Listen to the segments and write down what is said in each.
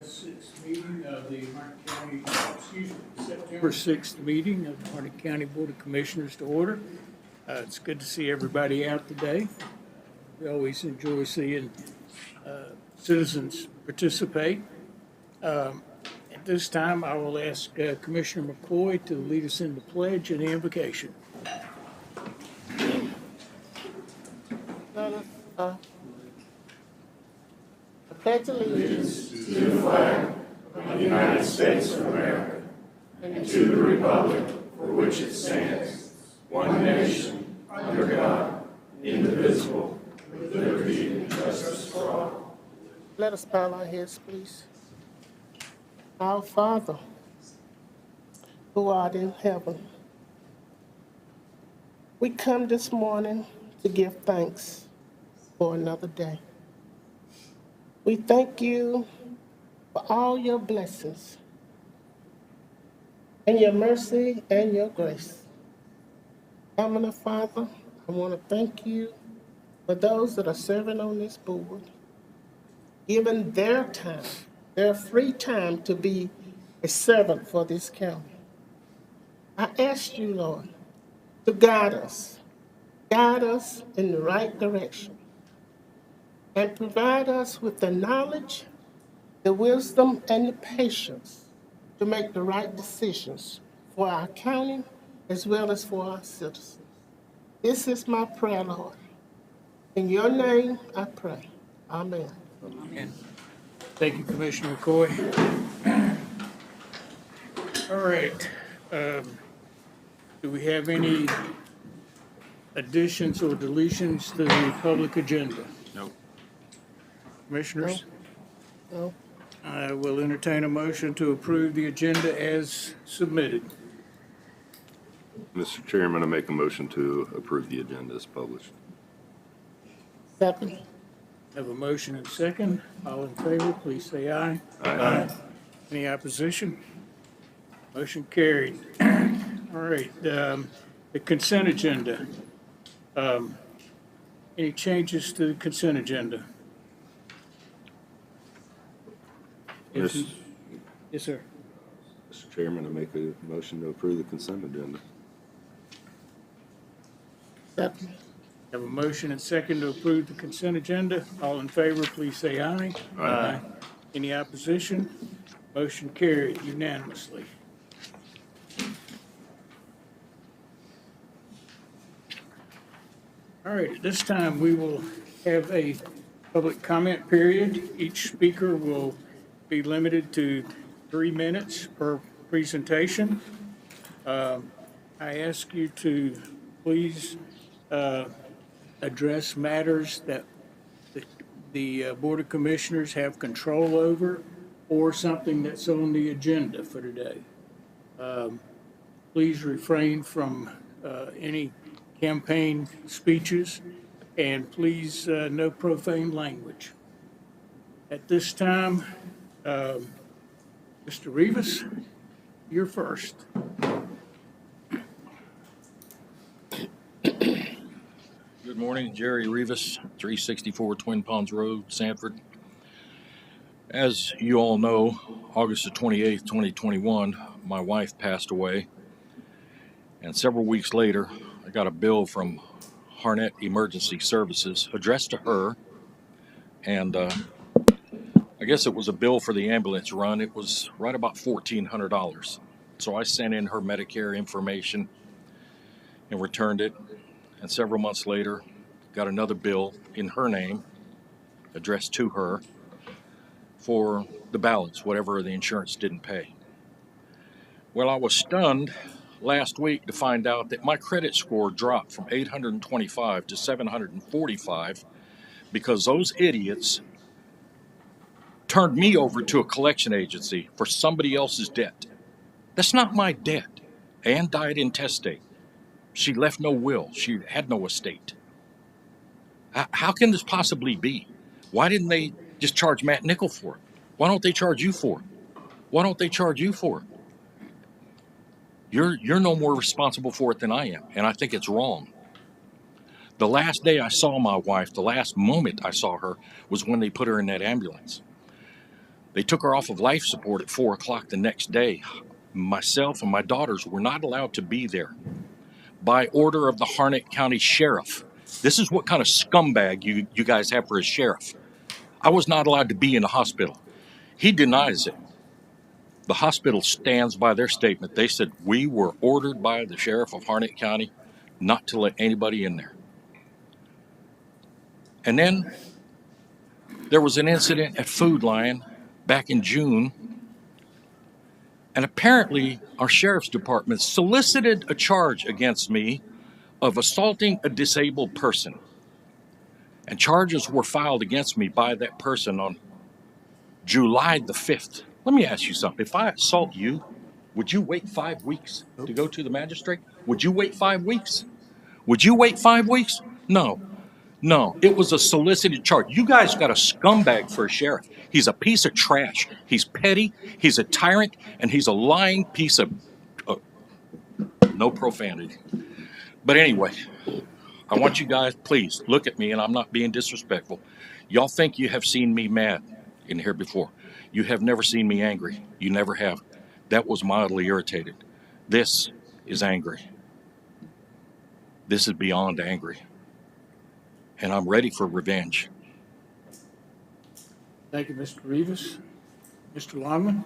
Sixth meeting of the Harnett County, September 6th meeting of the Harnett County Board of Commissioners to order. It's good to see everybody out today. We always enjoy seeing citizens participate. At this time, I will ask Commissioner McKoy to lead us in the pledge and the invocation. I pledge allegiance to the flag of the United States of America and to the republic for which it stands, one nation, under God, indivisible, with liberty and justice for all. Let us bow our heads, please. Our Father, who art in heaven, we come this morning to give thanks for another day. We thank you for all your blessings and your mercy and your grace. Heavenly Father, I want to thank you for those that are serving on this board, giving their time, their free time to be a servant for this county. I ask you, Lord, to guide us in the right direction, and provide us with the knowledge, the wisdom, and the patience to make the right decisions for our county as well as for our citizens. This is my prayer, Lord. In your name I pray. Amen. Amen. Thank you, Commissioner McKoy. All right. Do we have any additions or deletions to the public agenda? No. Commissioners? No. I will entertain a motion to approve the agenda as submitted. Mr. Chairman, I make a motion to approve the agenda as published. Second. Have a motion and second. All in favor, please say aye. Aye. Any opposition? Motion carried. All right, the consent agenda. Any changes to the consent agenda? Yes. Yes, sir. Mr. Chairman, I make a motion to approve the consent agenda. Second. Have a motion and second to approve the consent agenda. All in favor, please say aye. Aye. Any opposition? Motion carried unanimously. All right, at this time, we will have a public comment period. Each speaker will be limited to 3 minutes per presentation. I ask you to please address matters that the Board of Commissioners have control over or something that's on the agenda for today. Please refrain from any campaign speeches, and please no profane language. At this time, Mr. Rivas, you're first. Good morning, Jerry Rivas, 364 Twin Ponds Road, Sanford. As you all know, August the 28th, 2021, my wife passed away. And several weeks later, I got a bill from Harnett Emergency Services addressed to her. And I guess it was a bill for the ambulance run. It was right about $1,400. So I sent in her Medicare information and returned it. And several months later, got another bill in her name, addressed to her, for the balance, whatever the insurance didn't pay. Well, I was stunned last week to find out that my credit score dropped from 825 to 745 because those idiots turned me over to a collection agency for somebody else's debt. That's not my debt. Ann died intestate. She left no will. She had no estate. How can this possibly be? Why didn't they just charge Matt Nickel for it? Why don't they charge you for it? Why don't they charge you for it? You're no more responsible for it than I am, and I think it's wrong. The last day I saw my wife, the last moment I saw her, was when they put her in that ambulance. They took her off of life support at 4 o'clock the next day. Myself and my daughters were not allowed to be there by order of the Harnett County Sheriff. This is what kind of scumbag you guys have for a sheriff. I was not allowed to be in the hospital. He denies it. The hospital stands by their statement. They said, we were ordered by the sheriff of Harnett County not to let anybody in there. And then there was an incident at Food Lion back in June. And apparently our sheriff's department solicited a charge against me of assaulting a disabled person. And charges were filed against me by that person on July the 5th. Let me ask you something. If I assault you, would you wait 5 weeks to go to the magistrate? Would you wait 5 weeks? Would you wait 5 weeks? No. No, it was a solicited charge. You guys got a scumbag for a sheriff. He's a piece of trash. He's petty, he's a tyrant, and he's a lying piece of... no profanity. But anyway, I want you guys, please, look at me, and I'm not being disrespectful. Y'all think you have seen me mad in here before. You have never seen me angry. You never have. That was mildly irritated. This is angry. This is beyond angry. And I'm ready for revenge. Thank you, Mr. Rivas. Mr. Longman?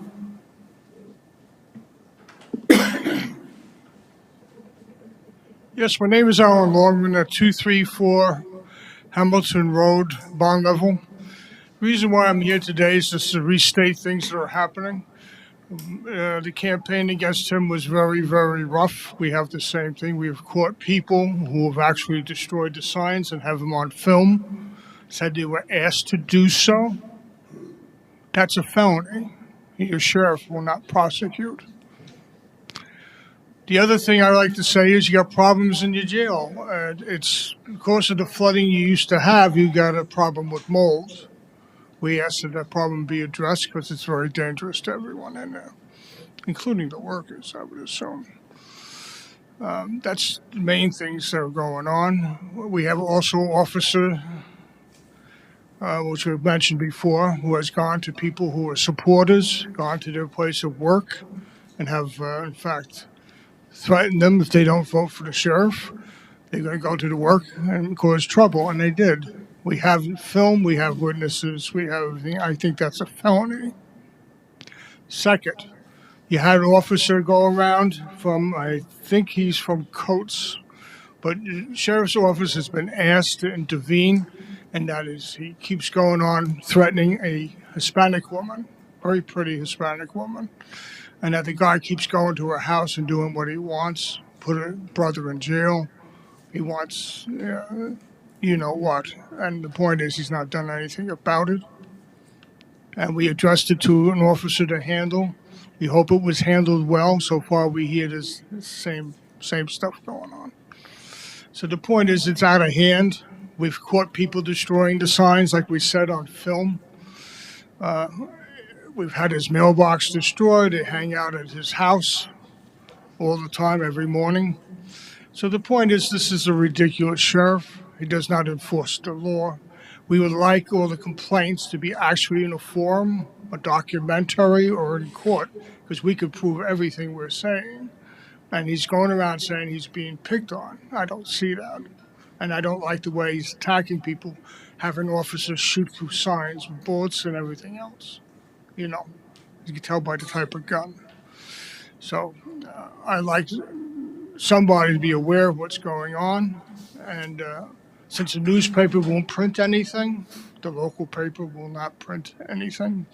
Yes, my name is Alan Longman at 234 Hamilton Road, Bond Level. The reason why I'm here today is just to restate things that are happening. The campaign against him was very, very rough. We have the same thing. We have caught people who have actually destroyed the signs and have them on film, said they were asked to do so. That's a felony. Your sheriff will not prosecute. The other thing I like to say is you got problems in your jail. It's because of the flooding you used to have, you got a problem with mold. We asked that that problem be addressed because it's very dangerous to everyone in there, including the workers, I would assume. That's the main things that are going on. We have also an officer, which we've mentioned before, who has gone to people who are supporters, gone to their place of work, and have, in fact, threatened them if they don't vote for the sheriff. They're going to go to the work and cause trouble, and they did. We have film, we have witnesses, we have everything. I think that's a felony. Second, you had an officer go around from, I think he's from Coates, but the sheriff's office has been asked to intervene, and that is he keeps going on threatening a Hispanic woman, very pretty Hispanic woman, and that the guy keeps going to her house and doing what he wants, put her brother in jail. He wants, you know what, and the point is he's not done anything about it. And we addressed it to an officer to handle. We hope it was handled well. So far we hear this same stuff going on. So the point is it's out of hand. We've caught people destroying the signs like we said on film. We've had his mailbox destroyed. They hang out at his house all the time, every morning. So the point is this is a ridiculous sheriff. He does not enforce the law. We would like all the complaints to be actually in a forum, a documentary, or in court, because we could prove everything we're saying. And he's going around saying he's being picked on. I don't see that. And I don't like the way he's attacking people, having officers shoot through signs, bullets, and everything else. You know, you can tell by the type of gun. So I like somebody to be aware of what's going on. And since the newspaper won't print anything, the local paper will not print anything.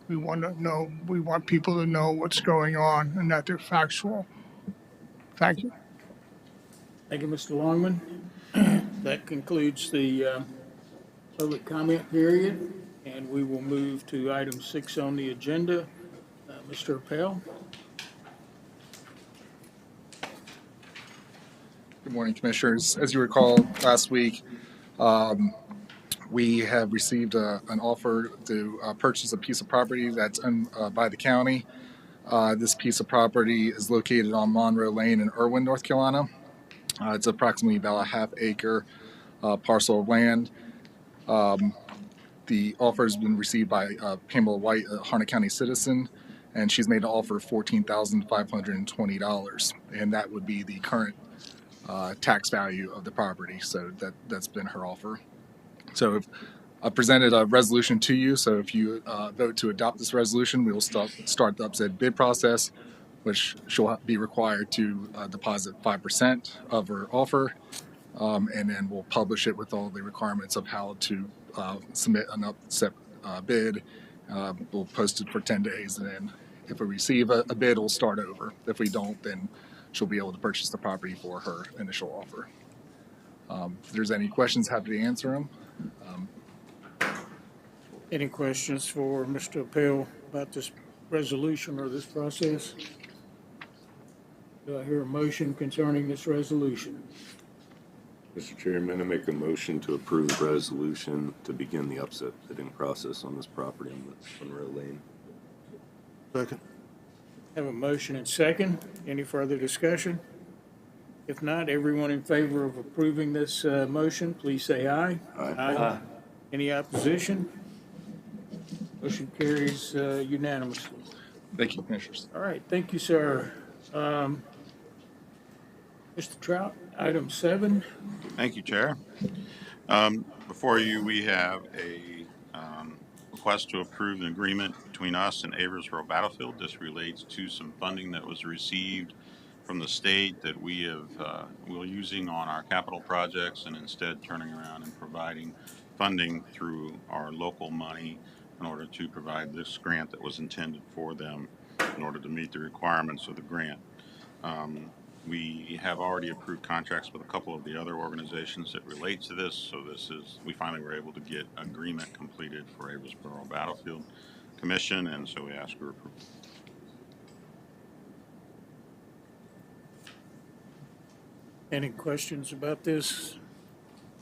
We want people to know what's going on and that they're factual. Thank you. Thank you, Mr. Longman. That concludes the public comment period, and we will move to item 6 on the agenda. Mr. Appel. Good morning, Commissioners. As you recall, last week, we have received an offer to purchase a piece of property that's owned by the county. This piece of property is located on Monroe Lane in Irwin, North Carolina. It's approximately about a half-acre parcel of land. The offer has been received by Pamela White, a Harnett County citizen, and she's made an offer of $14,520, and that would be the current tax value of the property. So that's been her offer. So if I presented a resolution to you, so if you vote to adopt this resolution, we will start the upset bid process, which she'll be required to deposit 5% of her offer, and then we'll publish it with all the requirements of how to submit an upset bid. We'll post it for 10 days, and then if we receive a bid, we'll start over. If we don't, then she'll be able to purchase the property for her initial offer. If there's any questions, happy to answer them. Any questions for Mr. Appel about this resolution or this process? Do I hear a motion concerning this resolution? Mr. Chairman, I make a motion to approve the resolution to begin the upset bidding process on this property on Monroe Lane. Second. Have a motion and second. Any further discussion? If not, everyone in favor of approving this motion, please say aye. Aye. Any opposition? Motion carries unanimously. Thank you, Commissioners. All right, thank you, sir. Mr. Trout, item 7. Thank you, Chair. Before you, we have a request to approve an agreement between us and Aversboro Battlefield. This relates to some funding that was received from the state that we're using on our capital projects, and instead turning around and providing funding through our local money in order to provide this grant that was intended for them in order to meet the requirements of the grant. We have already approved contracts with a couple of the other organizations that relate to this, so we finally were able to get agreement completed for Aversboro Battlefield Commission, and so we ask for approval. Any questions about this?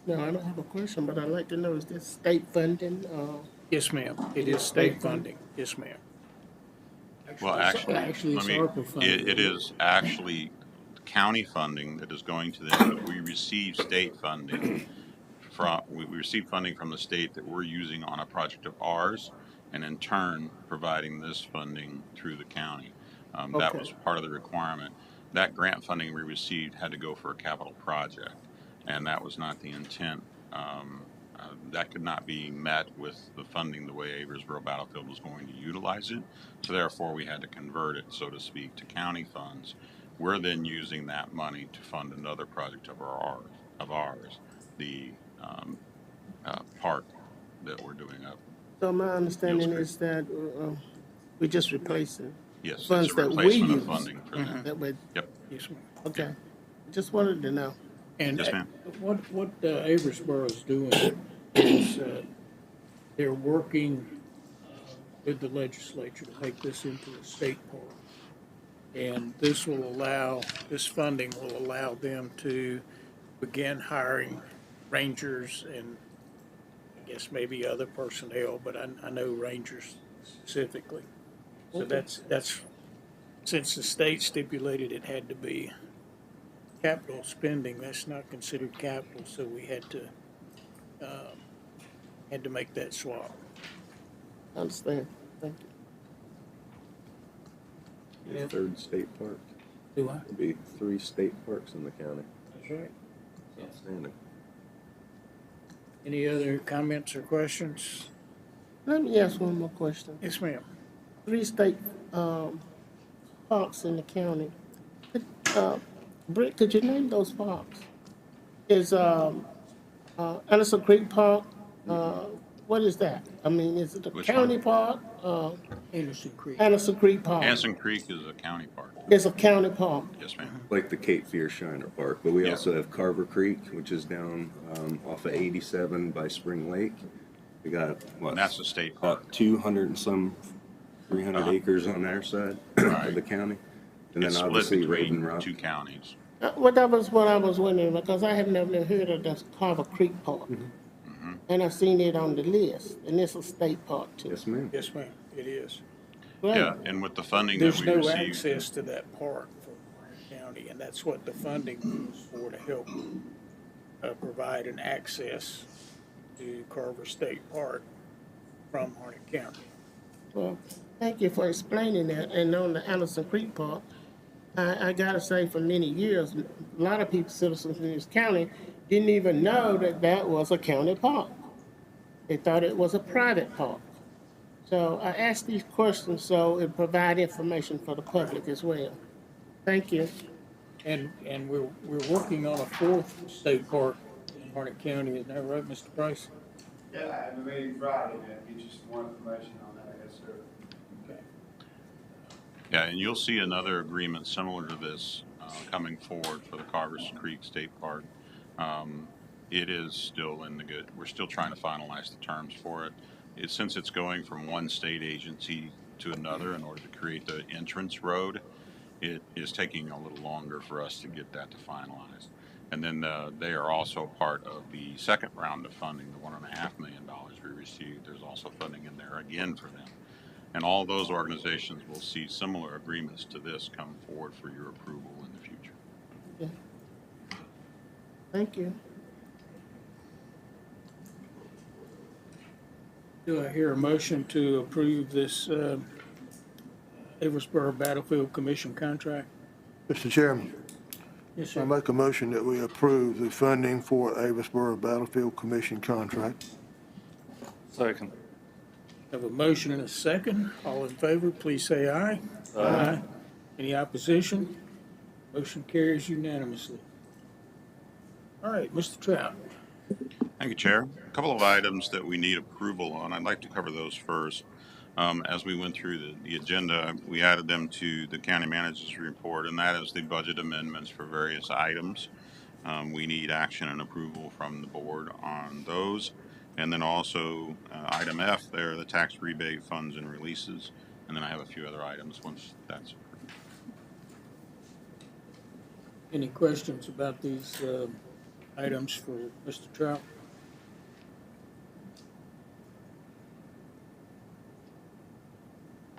No, I don't have a question, but I'd like to know, is this state funding? Yes, ma'am. It is state funding. Yes, ma'am. Well, actually, it's ARPA funding. it is actually county funding that is going to them, but we receive state funding we receive funding from the state that we're using on a project of ours, and in turn providing this funding through the county. That Okay. was part of the requirement. That grant funding we received had to go for a capital project, and that was not the intent. That could not be met with the funding the way Aversboro Battlefield was going to utilize it, so therefore we had to convert it, so to speak, to county funds. We're then using that money to fund another project of ours, the park that we're doing up. So my understanding Creek. is that we're just replacing Yes, funds it's a that we replacement of use. funding for them. that way. Yep. Yes, ma'am. Okay. Just wanted to know. And Yes, ma'am. what Aversboro is doing is they're working with the legislature to make this into a state park. And this funding will allow them to begin hiring rangers and I guess maybe other personnel, but I know rangers specifically. So that's since the state stipulated it had to be capital spending, that's not considered capital, so we had to make that swap. I understand. Thank you. The third state park. Do I? There'll be 3 state parks in the county. That's right. Outstanding. Any other comments or questions? Let me ask one more question. Yes, ma'am. 3 state parks in the county. Brent, could you name those parks? Is Anderson Creek Park? What is that? I mean, is it a Which county one? park? Anderson Creek. Anderson Creek Park. Anson Creek is a county park. It's a county park. Yes, ma'am. Like the Cape Fear Shiner Park, but we Yeah. also have Carver Creek, which is down off of 87 by Spring Lake. We got, And that's a state park. about 200 and some, 300 acres on our side Right. of the county. And It's then split obviously Raven between Rock. 2 counties. Well, that was what I was wondering, because I have never heard of the Carver Creek Park. And I've seen it on the list, and it's a state park too. Yes, ma'am. Yes, ma'am, it is. Great. Yeah, and with the funding that There's we no received. access to that park for Warren County, and that's what the funding was for, to help provide an access to Carver State Park. from Harnett County. Well, thank you for explaining that. And on the Anderson Creek part, I gotta say, for many years, a lot of people, citizens in this county, didn't even know that that was a county park. They thought it was a private park. So I ask these questions so it provide information for the public as well. Thank you. And we're working on a fourth state park in Harnett County, isn't that right, Mr. Price? Yeah, I have a meeting Friday, and get you some more information on that, yes, sir. Okay. Yeah, and you'll see another agreement similar to this coming forward for the Carvers Creek State Park. It is still in the good, we're still trying to finalize the terms for it. Since it's going from one state agency to another in order to create the entrance road, it is taking a little longer for us to get that to finalize. And then they are also part of the second round of funding, the $1.5 million we received. There's also funding in there again for them. And all those organizations will see similar agreements to this come forward for your approval in the future. Yeah. Thank you. Do I hear a motion to approve this Weatherspoon Battlefield Commission contract? Mr. Chairman, Yes, I sir. make a motion that we approve the funding for Weatherspoon Battlefield Commission contract. Second. Have a motion and a second. All in favor, please say aye. Aye. Any opposition? Motion carries unanimously. All right, Mr. Trout. Thank you, Chair. A couple of items that we need approval on. I'd like to cover those first. As we went through the agenda, we added them to the county manager's report, and that is the budget amendments for various items. We need action and approval from the board on those. And then also item F there, the tax rebate funds and releases. And then I have a few other items once that's approved. Any questions about these items for Mr. Trout?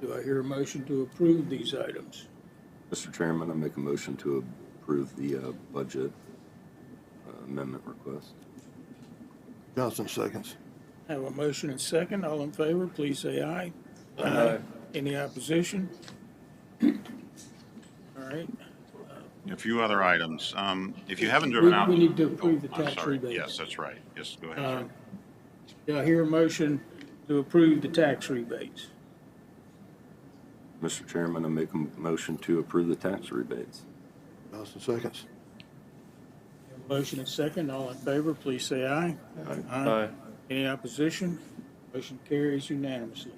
Do I hear a motion to approve these items? Mr. Chairman, I make a motion to approve the budget amendment request. Johnson seconds. Have a motion and second. All in favor, please say aye. Aye. Any opposition? All right. A few other items. If you haven't driven out. We need to approve the I'm tax sorry. rebates. Yes, that's right. Yes, go ahead, sir. Do I hear a motion to approve the tax rebates? Mr. Chairman, I make a motion to approve the tax rebates. Johnson seconds. Have a motion and second. All in favor, please say aye. Aye. Any opposition? Motion carries unanimously.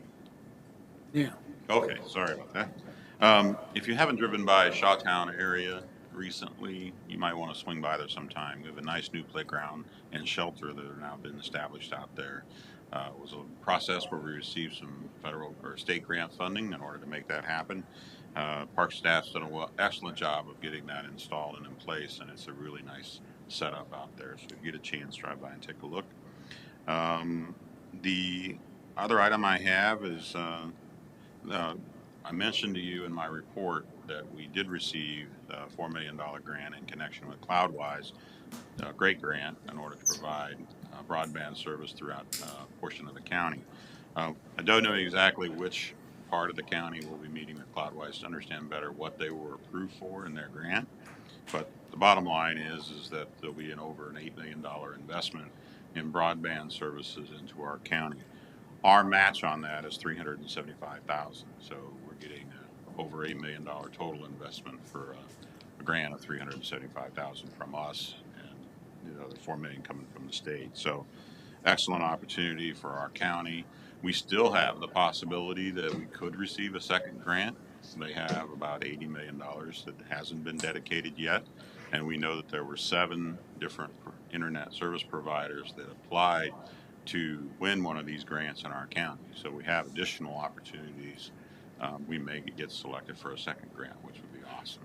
Now, Okay, sorry about that. If you haven't driven by Shawtown area recently, you might want to swing by there sometime. We have a nice new playground and shelter that have now been established out there. It was a process where we received some federal or state grant funding in order to make that happen. Park staff's done an excellent job of getting that installed and in place, and it's a really nice setup out there. So if you get a chance, drive by and take a look. The other item I have is I mentioned to you in my report that we did receive a $4 million grant in connection with CloudWise, a great grant in order to provide broadband service throughout a portion of the county. I don't know exactly which part of the county will be meeting with CloudWise to understand better what they were approved for in their grant. But the bottom line is that there'll be over an $8 million investment in broadband services into our county. Our match on that is $375,000. So we're getting over $8 million total investment for a grant of $375,000 from us, and the other $4 million coming from the state. So excellent opportunity for our county. We still have the possibility that we could receive a second grant. They have about $80 million that hasn't been dedicated yet. And we know that there were 7 different internet service providers that applied to win one of these grants in our county. So we have additional opportunities. We may get selected for a second grant, which would be awesome.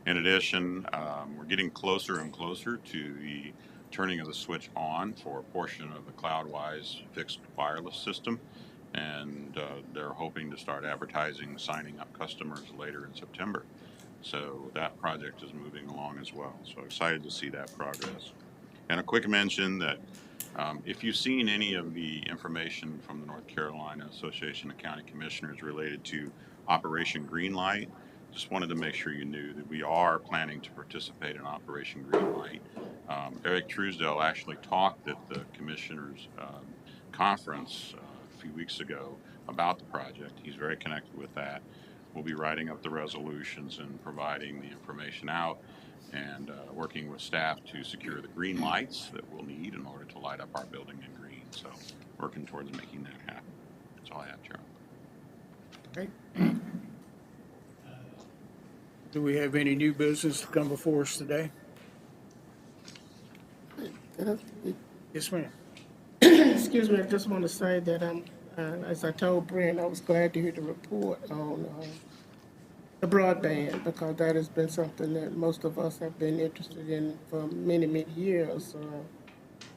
In addition, we're getting closer and closer to the turning of the switch on for a portion of the CloudWise fixed wireless system. And they're hoping to start advertising, signing up customers later in September. So that project is moving along as well. So excited to see that progress. And a quick mention that If you've seen any of the information from the North Carolina Association of County Commissioners related to Operation Greenlight, just wanted to make sure you knew that we are planning to participate in Operation Greenlight. Eric Truesdale actually talked at the commissioners' conference a few weeks ago about the project. He's very connected with that. We'll be writing up the resolutions and providing the information out, and working with staff to secure the green lights that we'll need in order to light up our building in green. So working towards making that happen. That's all I have, Charlie. Okay. Do we have any new business to come before us today? Yes, ma'am. Excuse me, I just want to say that as I told Brent, I was glad to hear the report on the broadband, because that has been something that most of us have been interested in for many, many years.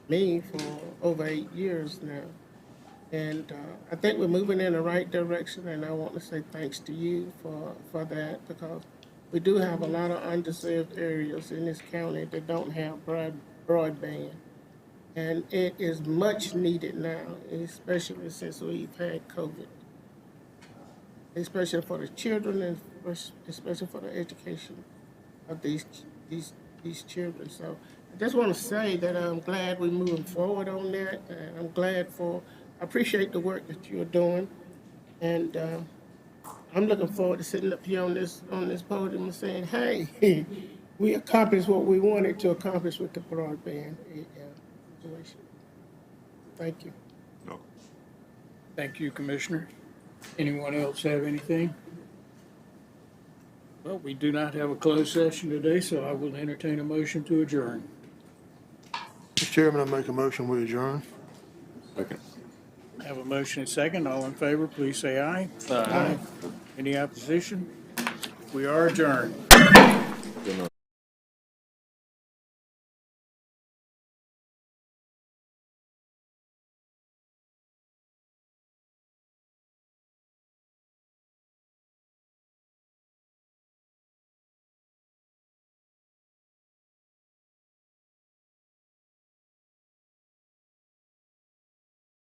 Me for over 8 years now. And I think we're moving in the right direction, and I want to say thanks to you for that, because we do have a lot of underserved areas in this county that don't have broadband. And it is much needed now, especially since we've had COVID. Especially for the children and especially for the education of these children. So I just want to say that I'm glad we're moving forward on that. And I appreciate the work that you're doing. And I'm looking forward to sitting up here on this podium and saying, hey, we accomplished what we wanted to accomplish with the broadband situation. Thank you. Thank you, Commissioner. Anyone else have anything? Well, we do not have a closed session today, so I will entertain a motion to adjourn. Mr. Chairman, I make a motion, we adjourn. Second. I have a motion and second. All in favor, please say aye. Aye. Any opposition? We are adjourned.